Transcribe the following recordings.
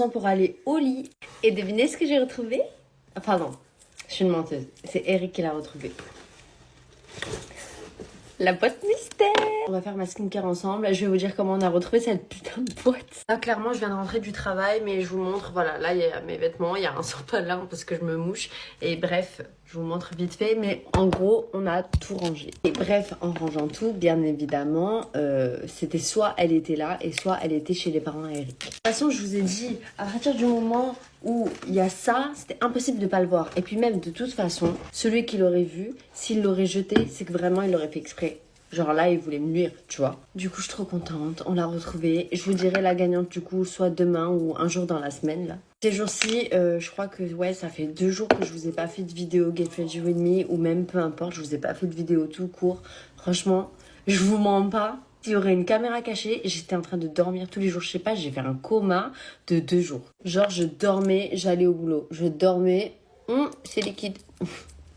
Pour aller au lit. Et devinez ce que j'ai retrouvé? Enfin non, je suis une menteuse. C'est Eric qui l'a retrouvé. La boîte mystère. On va faire ma skincare ensemble. Je vais vous dire comment on a retrouvé cette putain de boîte. Là, clairement, je viens de rentrer du travail, mais je vous montre. Voilà, là, il y a mes vêtements. Il y a un sopalin parce que je me mouche. Et bref, je vous montre vite fait. Mais en gros, on a tout rangé. Et bref, en rangeant tout, bien évidemment, c'était soit elle était là et soit elle était chez les parents à Eric. De toute façon, je vous ai dit, à partir du moment où il y a ça, c'était impossible de pas le voir. Et puis même, de toute façon, celui qui l'aurait vu, s'il l'aurait jeté, c'est que vraiment, il l'aurait fait exprès. Genre là, il voulait me nuire, tu vois. Du coup, je suis trop contente. On l'a retrouvée. Je vous dirai la gagnante, du coup, soit demain ou un jour dans la semaine, là. Ces jours-ci, je crois que, ouais, ça fait 2 jours que je vous ai pas fait de vidéo Get Ready With Me. Ou même, peu importe, je vous ai pas fait de vidéo tout court. Franchement, je vous mens pas. S'il y aurait une caméra cachée, j'étais en train de dormir tous les jours. Je sais pas, j'ai fait un coma de 2 jours. Genre, je dormais, j'allais au boulot. Je dormais, c'est liquide.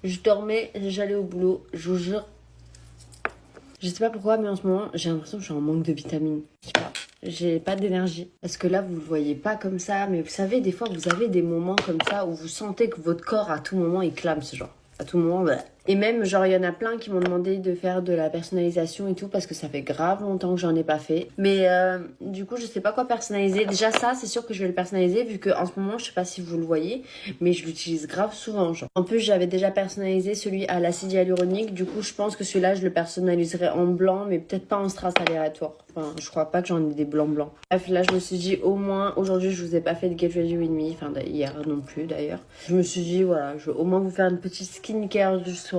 Je dormais, j'allais au boulot. Je vous jure. Je sais pas pourquoi, mais en ce moment, j'ai l'impression que je suis en manque de vitamines. Je sais pas, j'ai pas d'énergie. Parce que là, vous le voyez pas comme ça, mais vous savez, des fois, vous avez des moments comme ça où vous sentez que votre corps, à tout moment, il clame ce genre. À tout moment, bah. Et même, genre, il y en a plein qui m'ont demandé de faire de la personnalisation et tout, parce que ça fait grave longtemps que j'en ai pas fait. Mais du coup, je sais pas quoi personnaliser. Déjà, ça, c'est sûr que je vais le personnaliser, vu que en ce moment, je sais pas si vous le voyez, mais je l'utilise grave souvent, genre. En plus, j'avais déjà personnalisé celui à l'acide hyaluronique. Du coup, je pense que celui-là, je le personnaliserai en blanc, mais peut-être pas en strass aléatoire. Enfin, je crois pas que j'en ai des blancs. Bref, là, je me suis dit, au moins, aujourd'hui, je vous ai pas fait de Get Ready With Me. Enfin, hier non plus, d'ailleurs. Je me suis dit, voilà, je vais au moins vous faire une petite skincare du soir.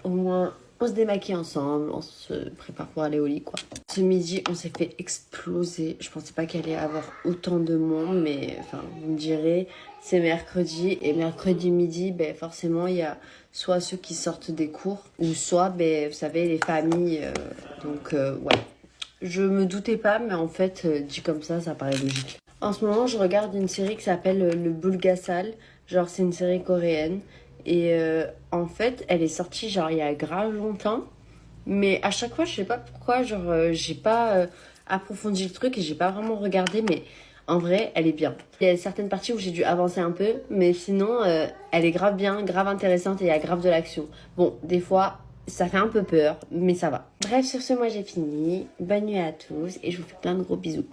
Au moins, on se démaquille ensemble, on se prépare pour aller au lit, quoi. Ce midi, on s'est fait exploser. Je pensais pas qu'il allait y avoir autant de monde, mais enfin, vous me direz, c'est mercredi. Et mercredi midi, ben, forcément, il y a soit ceux qui sortent des cours, ou soit, ben, vous savez, les familles. Ouais. Je me doutais pas, mais en fait, dit comme ça paraît logique. En ce moment, je regarde une série qui s'appelle Le Bulgasal. Genre, c'est une série coréenne. Et en fait, elle est sortie genre il y a grave longtemps. Mais à chaque fois, je sais pas pourquoi, genre j'ai pas approfondi le truc et j'ai pas vraiment regardé. Mais en vrai, elle est bien. Il y a certaines parties où j'ai dû avancer un peu. Mais sinon, elle est grave bien, grave intéressante et il y a grave de l'action. Bon, des fois, ça fait un peu peur, mais ça va. Bref, sur ce, moi j'ai fini. Bonne nuit à tous et je vous fais plein de gros bisous.